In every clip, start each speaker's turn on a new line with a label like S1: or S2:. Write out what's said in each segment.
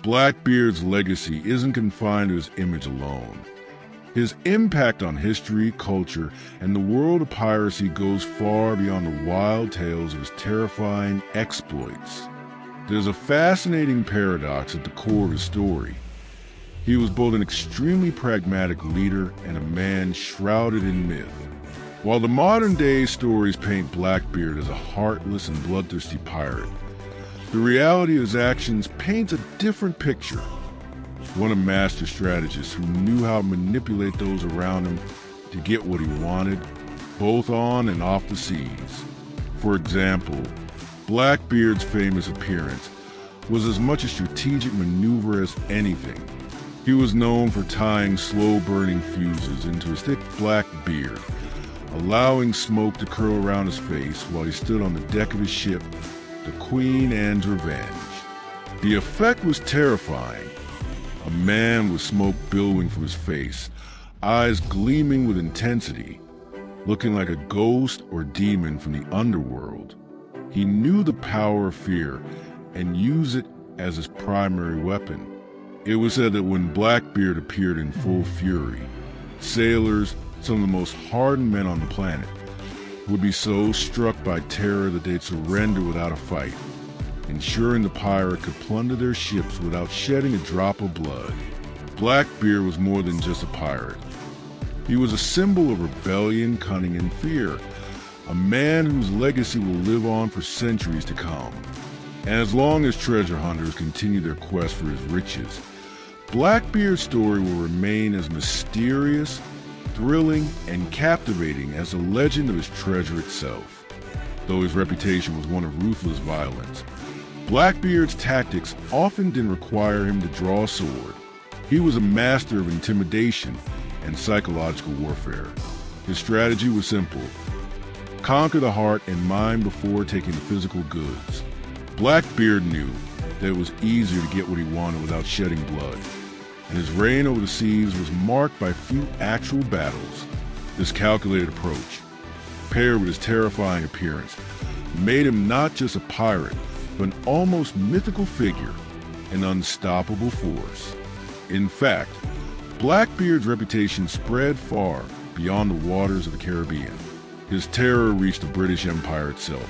S1: Blackbeard's legacy isn't confined to his image alone. His impact on history, culture, and the world of piracy goes far beyond the wild tales of his terrifying exploits. There's a fascinating paradox at the core of his story. He was both an extremely pragmatic leader and a man shrouded in myth. While the modern-day stories paint Blackbeard as a heartless and bloodthirsty pirate, the reality of his actions paints a different picture. One a master strategist who knew how to manipulate those around him to get what he wanted, both on and off the seas. For example, Blackbeard's famous appearance was as much a strategic maneuver as anything. He was known for tying slow-burning fuses into his thick black beard, allowing smoke to curl around his face while he stood on the deck of his ship, the Queen Anne's Revenge. The effect was terrifying. A man with smoke billowing from his face, eyes gleaming with intensity, looking like a ghost or demon from the underworld. He knew the power of fear and used it as his primary weapon. It was said that when Blackbeard appeared in full fury, sailors, some of the most hardened men on the planet, would be so struck by terror that they'd surrender without a fight, ensuring the pirate could plunder their ships without shedding a drop of blood. Blackbeard was more than just a pirate. He was a symbol of rebellion, cunning, and fear, a man whose legacy will live on for centuries to come. And as long as treasure hunters continue their quest for his riches, Blackbeard's story will remain as mysterious, thrilling, and captivating as the legend of his treasure itself. Though his reputation was one of ruthless violence, Blackbeard's tactics often didn't require him to draw a sword. He was a master of intimidation and psychological warfare. His strategy was simple: conquer the heart and mind before taking the physical goods. Blackbeard knew that it was easier to get what he wanted without shedding blood, and his reign over the seas was marked by few actual battles. This calculated approach, paired with his terrifying appearance, made him not just a pirate, but an almost mythical figure, an unstoppable force. In fact, Blackbeard's reputation spread far beyond the waters of the Caribbean. His terror reached the British Empire itself,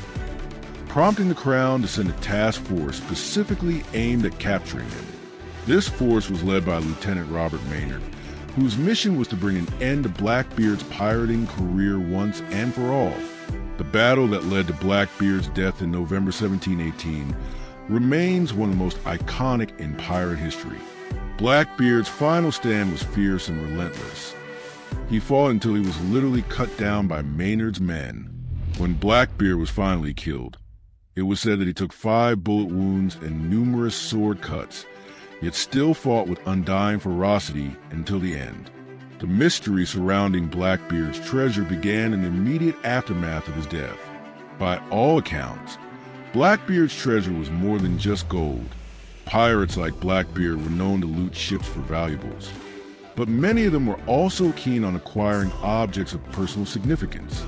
S1: prompting the Crown to send a task force specifically aimed at capturing him. This force was led by Lieutenant Robert Maynard, whose mission was to bring an end to Blackbeard's pirating career once and for all. The battle that led to Blackbeard's death in November 1718 remains one of the most iconic in pirate history. Blackbeard's final stand was fierce and relentless. He fought until he was literally cut down by Maynard's men. When Blackbeard was finally killed, it was said that he took 5 bullet wounds and numerous sword cuts, yet still fought with undying ferocity until the end. The mystery surrounding Blackbeard's treasure began in the immediate aftermath of his death. By all accounts, Blackbeard's treasure was more than just gold. Pirates like Blackbeard were known to loot ships for valuables, but many of them were also keen on acquiring objects of personal significance.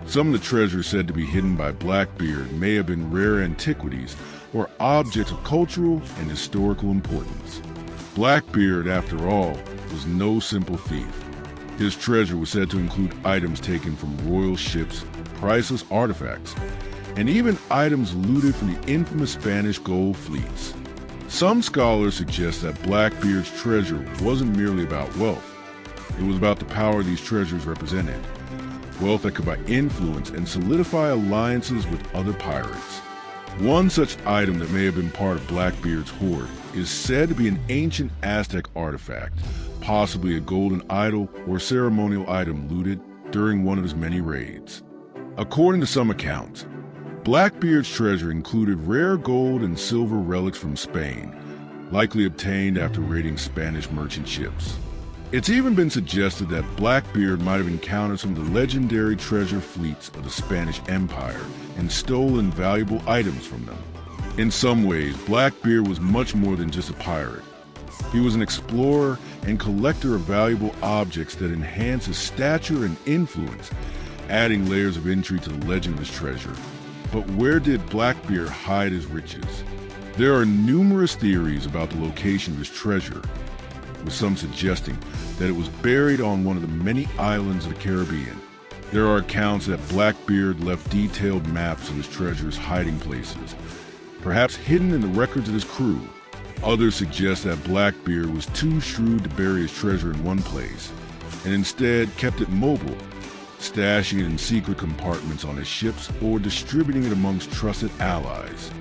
S1: Some of the treasures said to be hidden by Blackbeard may have been rare antiquities or objects of cultural and historical importance. Blackbeard, after all, was no simple thief. His treasure was said to include items taken from royal ships, priceless artifacts, and even items looted from the infamous Spanish gold fleets. Some scholars suggest that Blackbeard's treasure wasn't merely about wealth. It was about the power these treasures represented. Wealth that could buy influence and solidify alliances with other pirates. One such item that may have been part of Blackbeard's hoard is said to be an ancient Aztec artifact, possibly a golden idol or ceremonial item looted during one of his many raids. According to some accounts, Blackbeard's treasure included rare gold and silver relics from Spain, likely obtained after raiding Spanish merchant ships. It's even been suggested that Blackbeard might have encountered some of the legendary treasure fleets of the Spanish Empire and stolen valuable items from them. In some ways, Blackbeard was much more than just a pirate. He was an explorer and collector of valuable objects that enhanced his stature and influence, adding layers of intrigue to the legend of his treasure. But where did Blackbeard hide his riches? There are numerous theories about the location of his treasure, with some suggesting that it was buried on one of the many islands of the Caribbean. There are accounts that Blackbeard left detailed maps of his treasure's hiding places, perhaps hidden in the records of his crew. Others suggest that Blackbeard was too shrewd to bury his treasure in one place, and instead kept it mobile, stashing it in secret compartments on his ships or distributing it amongst trusted allies.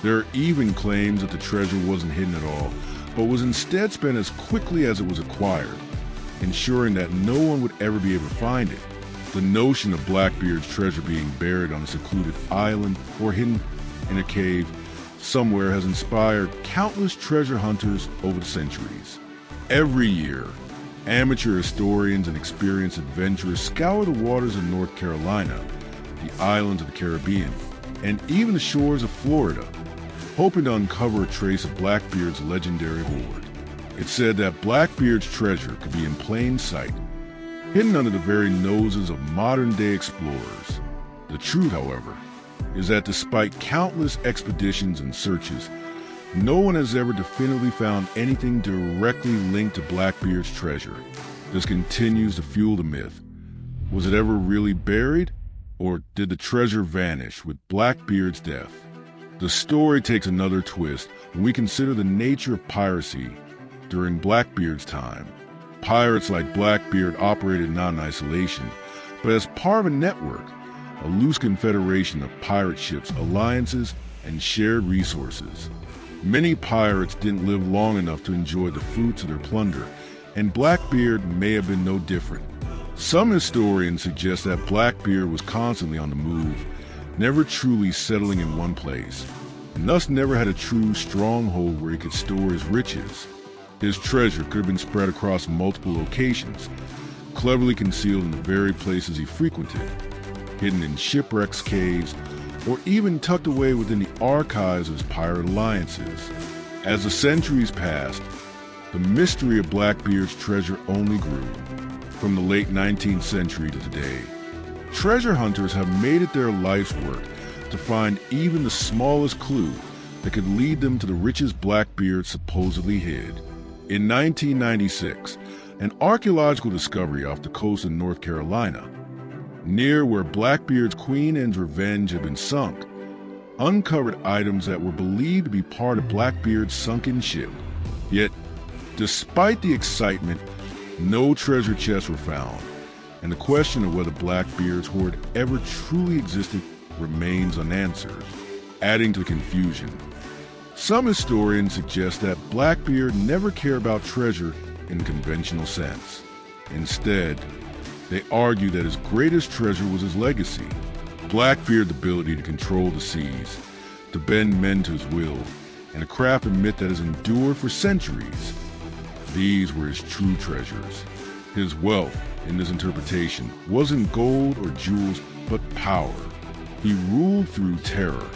S1: There are even claims that the treasure wasn't hidden at all, but was instead spent as quickly as it was acquired, ensuring that no one would ever be able to find it. The notion of Blackbeard's treasure being buried on a secluded island or hidden in a cave somewhere has inspired countless treasure hunters over the centuries. Every year, amateur historians and experienced adventurers scour the waters of North Carolina, the islands of the Caribbean, and even the shores of Florida, hoping to uncover a trace of Blackbeard's legendary hoard. It's said that Blackbeard's treasure could be in plain sight, hidden under the very noses of modern-day explorers. The truth, however, is that despite countless expeditions and searches, no one has ever definitively found anything directly linked to Blackbeard's treasure. This continues to fuel the myth. Was it ever really buried, or did the treasure vanish with Blackbeard's death? The story takes another twist when we consider the nature of piracy during Blackbeard's time. Pirates like Blackbeard operated not in isolation, but as part of a network, a loose confederation of pirate ships, alliances, and shared resources. Many pirates didn't live long enough to enjoy the fruits of their plunder, and Blackbeard may have been no different. Some historians suggest that Blackbeard was constantly on the move, never truly settling in one place, and thus never had a true stronghold where he could store his riches. His treasure could have been spread across multiple locations, cleverly concealed in the very places he frequented, hidden in shipwrecks, caves, or even tucked away within the archives of his pirate alliances. As the centuries passed, the mystery of Blackbeard's treasure only grew. From the late 19th century to today, treasure hunters have made it their life's work to find even the smallest clue that could lead them to the riches Blackbeard supposedly hid. In 1996, an archaeological discovery off the coast of North Carolina, near where Blackbeard's Queen Anne's Revenge had been sunk, uncovered items that were believed to be part of Blackbeard's sunken ship. Yet, despite the excitement, no treasure chests were found, and the question of whether Blackbeard's hoard ever truly existed remains unanswered, adding to the confusion. Some historians suggest that Blackbeard never cared about treasure in the conventional sense. Instead, they argue that his greatest treasure was his legacy. Blackbeard's ability to control the seas, to bend men to his will, and to craft a myth that has endured for centuries. These were his true treasures. His wealth, in this interpretation, wasn't gold or jewels, but power. He ruled through terror,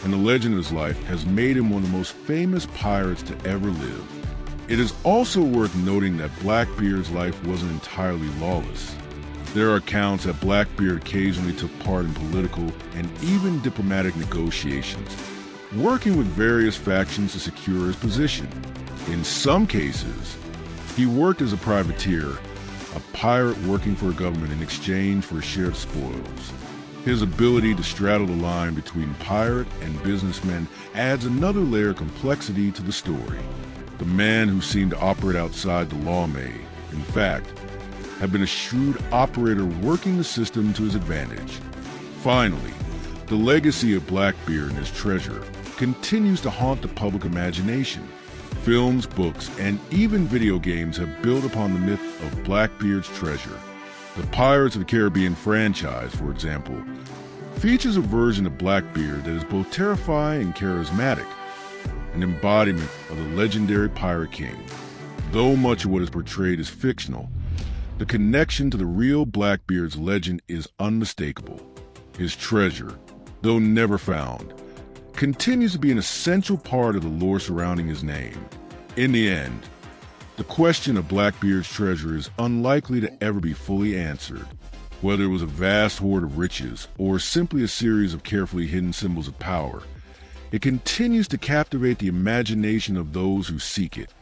S1: and the legend of his life has made him one of the most famous pirates to ever live. It is also worth noting that Blackbeard's life wasn't entirely lawless. There are accounts that Blackbeard occasionally took part in political and even diplomatic negotiations, working with various factions to secure his position. In some cases, he worked as a privateer, a pirate working for a government in exchange for a share of spoils. His ability to straddle the line between pirate and businessman adds another layer of complexity to the story. The man who seemed to operate outside the law may, in fact, have been a shrewd operator working the system to his advantage. Finally, the legacy of Blackbeard and his treasure continues to haunt the public imagination. Films, books, and even video games have built upon the myth of Blackbeard's treasure. The Pirates of the Caribbean franchise, for example, features a version of Blackbeard that is both terrifying and charismatic, an embodiment of the legendary PirateKing. Though much of what is portrayed is fictional, the connection to the real Blackbeard's legend is unmistakable. His treasure, though never found, continues to be an essential part of the lore surrounding his name. In the end, the question of Blackbeard's treasure is unlikely to ever be fully answered. Whether it was a vast hoard of riches or simply a series of carefully hidden symbols of power, It continues to captivate the imagination of those who seek it.